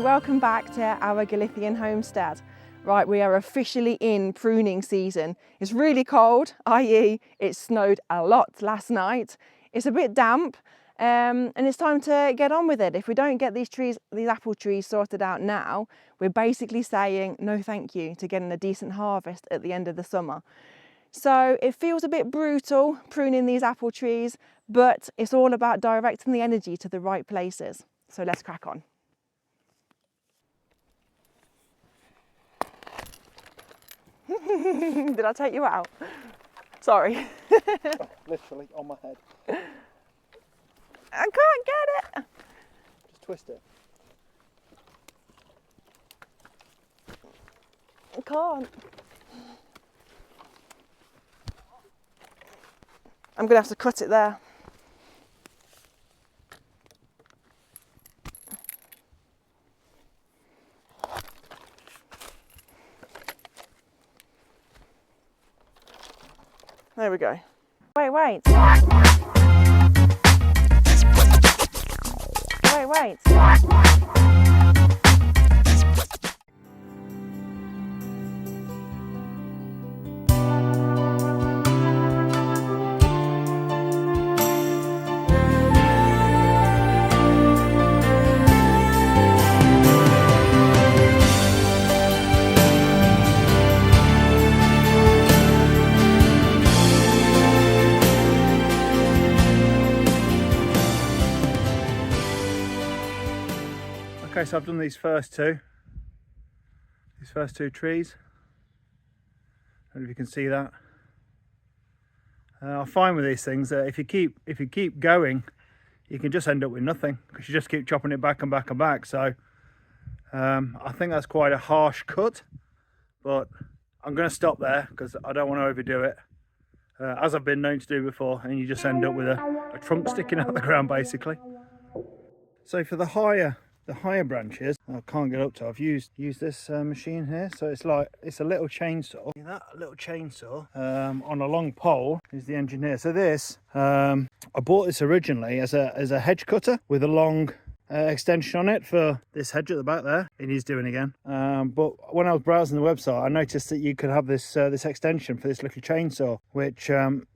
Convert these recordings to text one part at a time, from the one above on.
welcome back to Our Galician Homestead. Right, we are officially in pruning season. It's really cold, i.e. it snowed a lot last night. It's a bit damp and it's time to get on with it. If we don't get these apple trees sorted out now, we're basically saying no thank you to getting a decent harvest at the end of the summer. So it feels a bit brutal pruning these apple trees, but it's all about directing the energy to the right places. So let's crack on. Did I take you out? Sorry. Literally on my head. I can't get it. Just twist it. I can't. I'm gonna have to cut it there. There we go. Wait. Wait. Okay, so I've done these first two trees. I don't know if you can see that. I find with these things that if you keep going, you can just end up with nothing because you just keep chopping it back and back and back. So I think that's quite a harsh cut, but I'm going to stop there because I don't want to overdo it, as I've been known to do before, and you just end up with a trunk sticking out the ground basically. So for the higher branches, I can't get up to. I've used this machine here, so it's a little chainsaw. That little chainsaw on a long pole is the engineer. So this, I bought this originally as a hedge cutter with a long extension on it for this hedge at the back there. It needs doing again. But when I was browsing the website, I noticed that you could have this extension for this little chainsaw, which I'm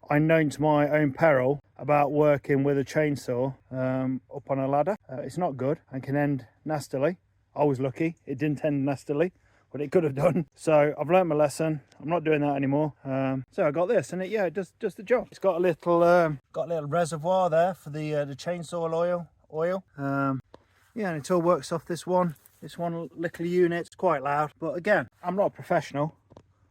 known to my own peril about working with a chainsaw up on a ladder. It's not good and can end nastily. I was lucky it didn't end nastily, but it could have done. So I've learnt my lesson. I'm not doing that anymore. So I got this, and it does the job. It's got a little reservoir there for the chainsaw oil. Yeah, and it all works off this one little unit. It's quite loud, but again, I'm not a professional.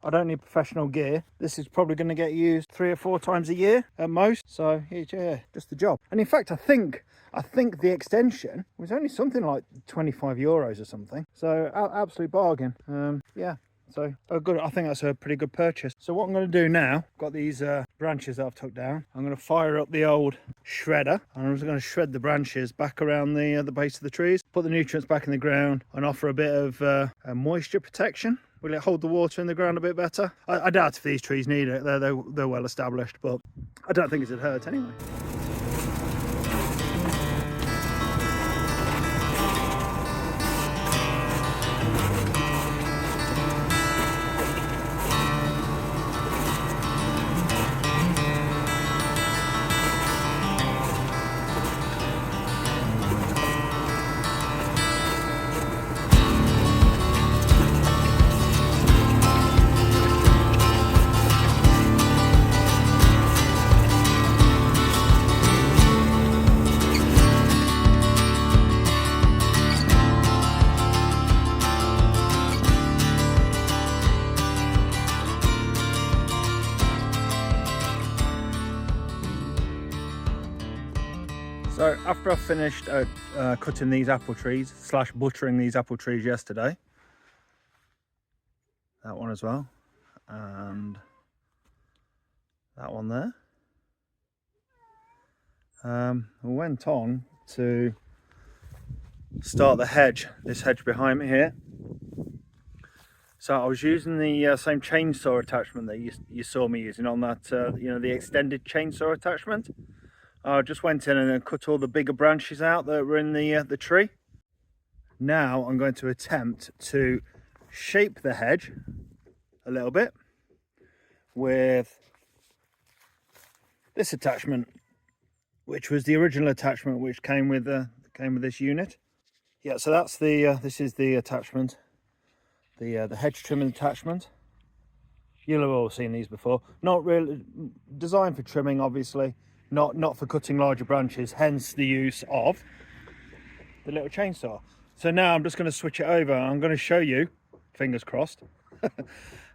I don't need professional gear. This is probably going to get used 3 or 4 times a year at most. So yeah, just the job. And in fact, I think the extension was only something like 25 euros or something. So absolute bargain. Yeah. So good. I think that's a pretty good purchase. So what I'm going to do now, got these branches that I've took down. I'm going to fire up the old shredder, and I'm just going to shred the branches back around the base of the trees, put the nutrients back in the ground, and offer a bit of moisture protection. Will it hold the water in the ground a bit better? I doubt if these trees need it. They're well established, but I don't think it'd hurt anyway. So after I finished cutting these apple trees / buttering these apple trees yesterday, that one as well, and that one there, we went on to start the hedge, this hedge behind me here. So I was using the same chainsaw attachment that you saw me using on that, the extended chainsaw attachment. I just went in and then cut all the bigger branches out that were in the tree. Now I'm going to attempt to shape the hedge a little bit with this attachment, which was the original attachment which came with this unit. Yeah, so that's the this is the attachment, the hedge trimming attachment. You'll have all seen these before. Not really designed for trimming, obviously, not for cutting larger branches, hence the use of the little chainsaw. So now I'm just going to switch it over. I'm going to show you, fingers crossed,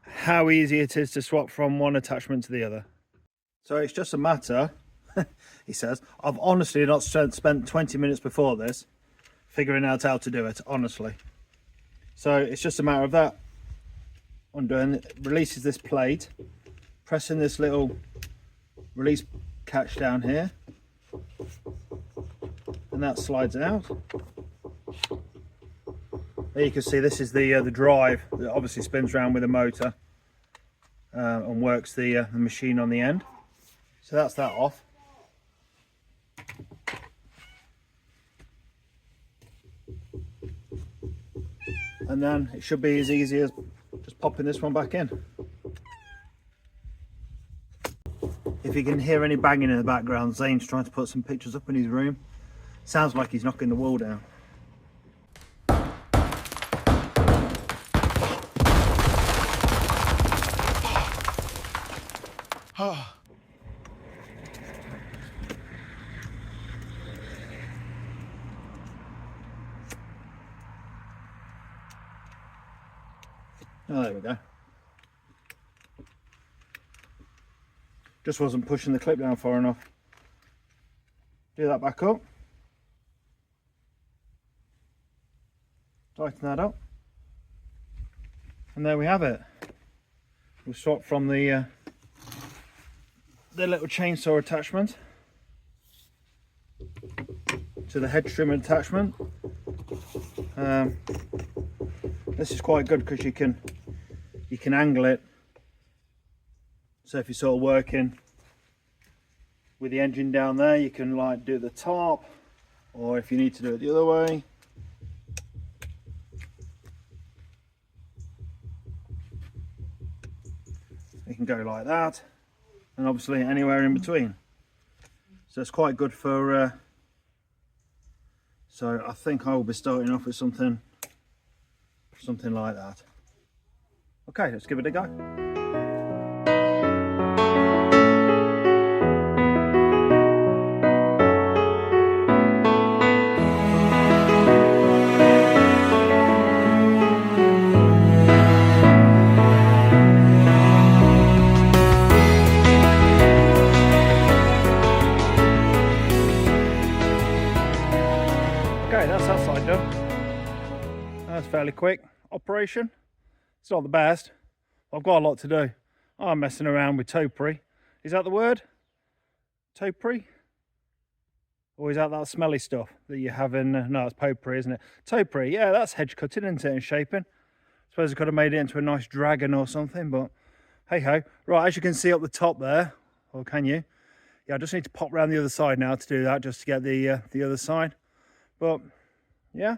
how easy it is to swap from one attachment to the other. So it's just a matter, he says, I've honestly not spent 20 minutes before this figuring out how to do it, honestly. So it's just a matter of that. Undoing, it releases this plate, pressing this little release catch down here, and that slides out. There you can see this is the drive that obviously spins around with a motor and works the machine on the end. So that's that off. And then it should be as easy as just popping this one back in. If you can hear any banging in the background, Zane's trying to put some pictures up in his room. Sounds like he's knocking the wall down. Oh, there we go. Just wasn't pushing the clip down far enough. Do that back up. Tighten that up. And there we have it. We'll swap from the little chainsaw attachment to the hedge trimmer attachment. This is quite good because you can angle it. So if you're sort of working with the engine down there, you can like do the top, or if you need to do it the other way. You can go like that, and obviously anywhere in between. So it's quite good for, so I think I will be starting off with something like that. Okay, let's give it a go. Okay, that's that side done. That's fairly quick operation. It's not the best. I've got a lot to do. I'm messing around with topiary. Is that the word? Topiary? Or is that smelly stuff that you have in, no, it's potpourri, isn't it? Topiary, yeah, that's hedge cutting, isn't it, and shaping. I suppose I could have made it into a nice dragon or something, but hey ho. Right, as you can see up the top there, or can you? Yeah, I just need to pop around the other side now to do that, just to get the other side. But yeah,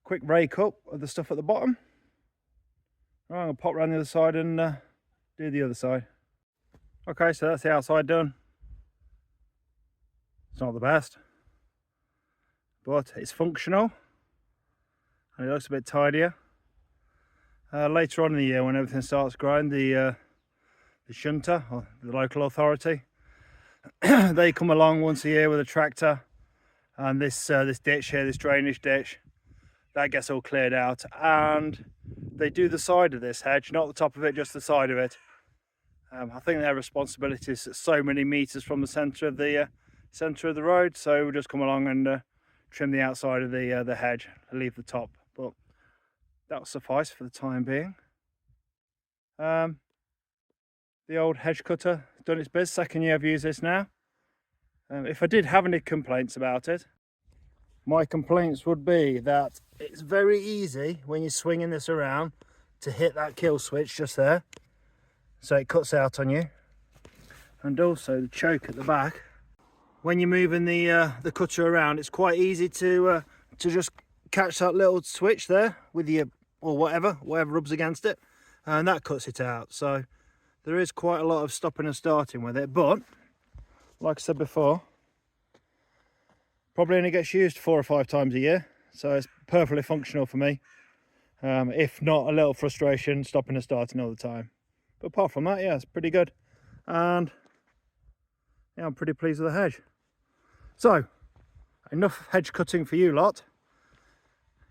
quick rake up of the stuff at the bottom. Right, I'm gonna pop around the other side and do the other side. Okay, so that's the outside done. It's not the best, but it's functional and it looks a bit tidier. Later on in the year, when everything starts growing, the shunter, or the local authority, they come along once a year with a tractor, and this ditch here, this drainage ditch, that gets all cleared out, and they do the side of this hedge, not the top of it, just the side of it. I think their responsibility is so many meters from the centre of the road, so we'll just come along and trim the outside of the hedge and leave the top, but that'll suffice for the time being. The old hedge cutter done its best. Second year I've used this now. If I did have any complaints about it, my complaints would be that it's very easy when you're swinging this around to hit that kill switch just there, so it cuts out on you. And also the choke at the back, when you're moving the cutter around, it's quite easy to just catch that little switch there with your, or whatever rubs against it, and that cuts it out. So there is quite a lot of stopping and starting with it, but like I said before, probably only gets used 4 or 5 times a year, so it's perfectly functional for me. If not a little frustration stopping and starting all the time, but apart from that, yeah, it's pretty good. And yeah, I'm pretty pleased with the hedge. So enough hedge cutting for you lot.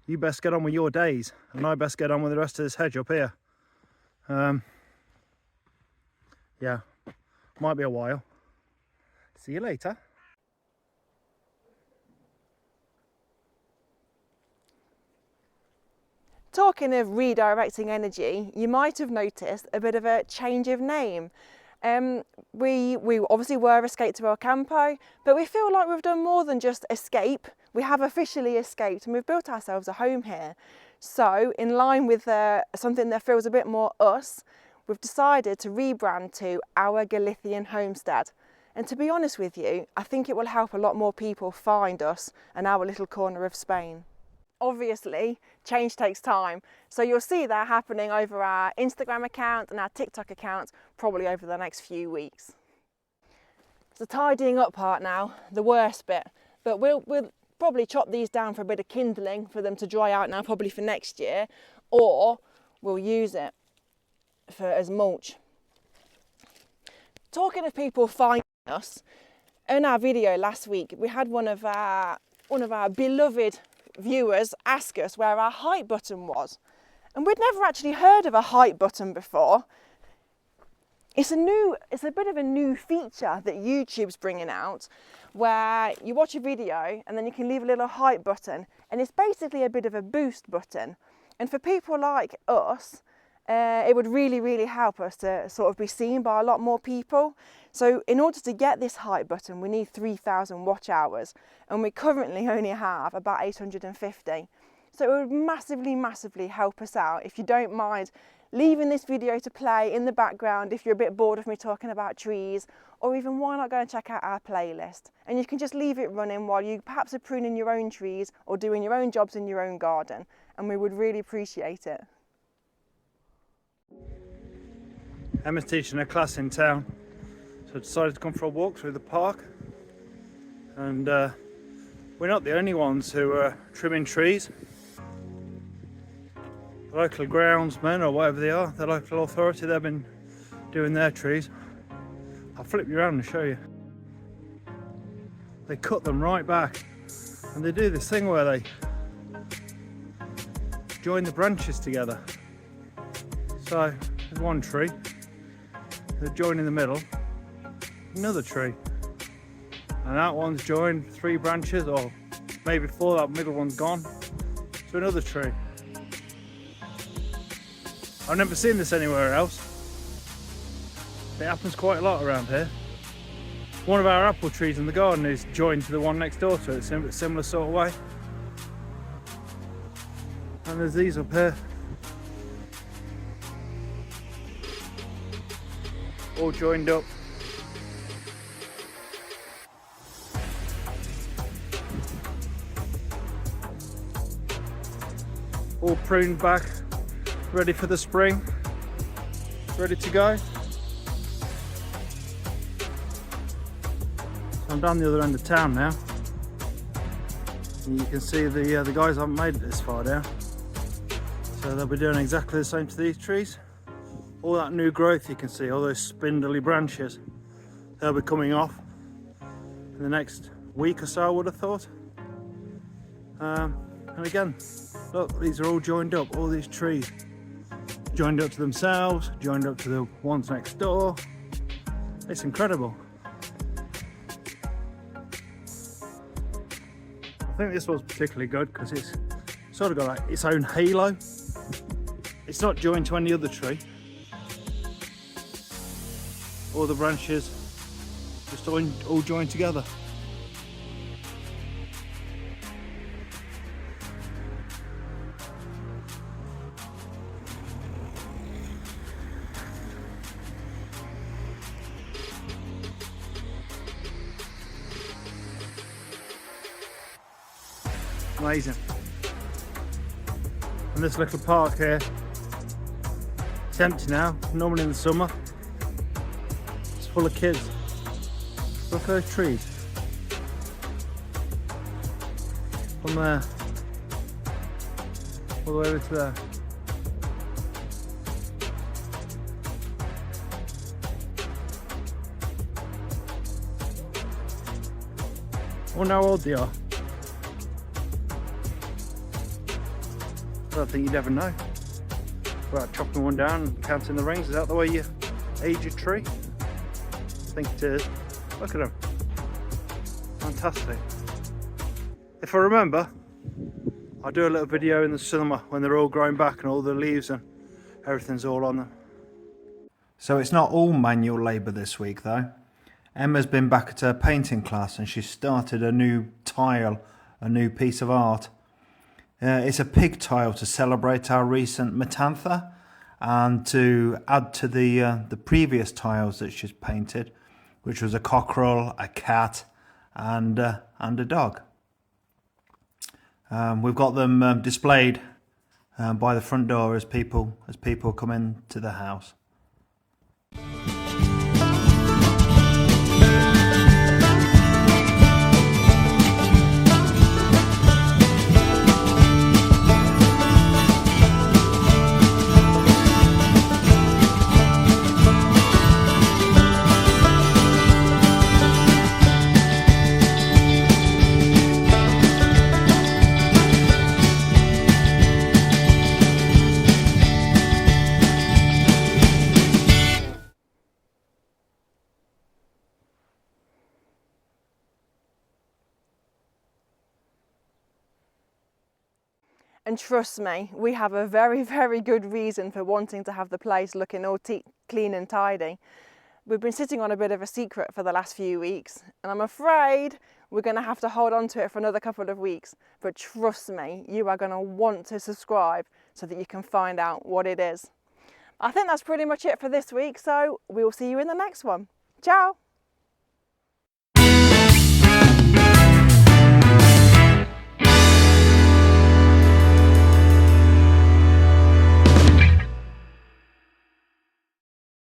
You best get on with your days, and I best get on with the rest of this hedge up here. Yeah, might be a while. See you later. Talking of redirecting energy, you might have noticed a bit of a change of name. We obviously were Escape to El Campo, but we feel like we've done more than just escape. We have officially escaped and we've built ourselves a home here. So in line with something that feels a bit more us, we've decided to rebrand to Our Galician Homestead. And to be honest with you, I think it will help a lot more people find us and our little corner of Spain. Obviously, change takes time, so you'll see that happening over our Instagram account and our TikTok account probably over the next few weeks. It's the tidying up part now, the worst bit, but we'll probably chop these down for a bit of kindling for them to dry out now, probably for next year, or we'll use it as mulch. Talking of people finding us, in our video last week we had one of our beloved viewers ask us where our height button was, and we'd never actually heard of a height button before. It's a bit of a new feature that YouTube's bringing out, where you watch a video and then you can leave a little height button, and it's basically a bit of a boost button. And for people like us, it would really help us to sort of be seen by a lot more people. So in order to get this height button, we need 3,000 watch hours, and we currently only have about 850. So it would massively help us out if you don't mind leaving this video to play in the background if you're a bit bored of me talking about trees, or even why not go and check out our playlist. And you can just leave it running while you perhaps are pruning your own trees or doing your own jobs in your own garden, and we would really appreciate it. Emma's teaching a class in town, so I decided to come for a walk through the park. And we're not the only ones who are trimming trees. The local groundsmen, or whatever they are, the local authority, they've been doing their trees. I'll flip you around and show you. They cut them right back, and they do this thing where they join the branches together. So there's one tree, they join in the middle, another tree, and that one's joined 3 branches, or maybe 4, that middle one's gone, to another tree. I've never seen this anywhere else. It happens quite a lot around here. One of our apple trees in the garden is joined to the one next door to it, in a similar sort of way. And there's these up here, all joined up. All pruned back, ready for the spring, ready to go. So I'm down the other end of town now, and you can see the guys haven't made it this far down, so they'll be doing exactly the same to these trees. All that new growth you can see, all those spindly branches, they'll be coming off in the next week or so, I would have thought. And again, look, these are all joined up, all these trees. Joined up to themselves, joined up to the ones next door. It's incredible. I think this one's particularly good because it's sort of got like its own halo. It's not joined to any other tree. All the branches just all joined together. Amazing. And this little park here, it's empty now. Normally in the summer, it's full of kids. Look at those trees. From there, all the way over to there. I wonder how old they are. I don't think you'd ever know. Without chopping one down and counting the rings. Is that the way you age a tree? I think it is. Look at them. Fantastic. If I remember, I'll do a little video in the summer when they're all growing back and all the leaves and everything's all on them. So it's not all manual labour this week though. Emma's been back at her painting class and she's started a new tile, a new piece of art. It's a pig tile to celebrate our recent Matantha and to add to the previous tiles that she's painted, which was a cockerel, a cat and a dog. We've got them displayed by the front door as people come into the house. And trust me, we have a very, very good reason for wanting to have the place looking all clean and tidy. We've been sitting on a bit of a secret for the last few weeks, and I'm afraid we're going to have to hold on to it for another couple of weeks. But trust me, you are going to want to subscribe so that you can find out what it is. I think that's pretty much it for this week, so we'll see you in the next one. Ciao!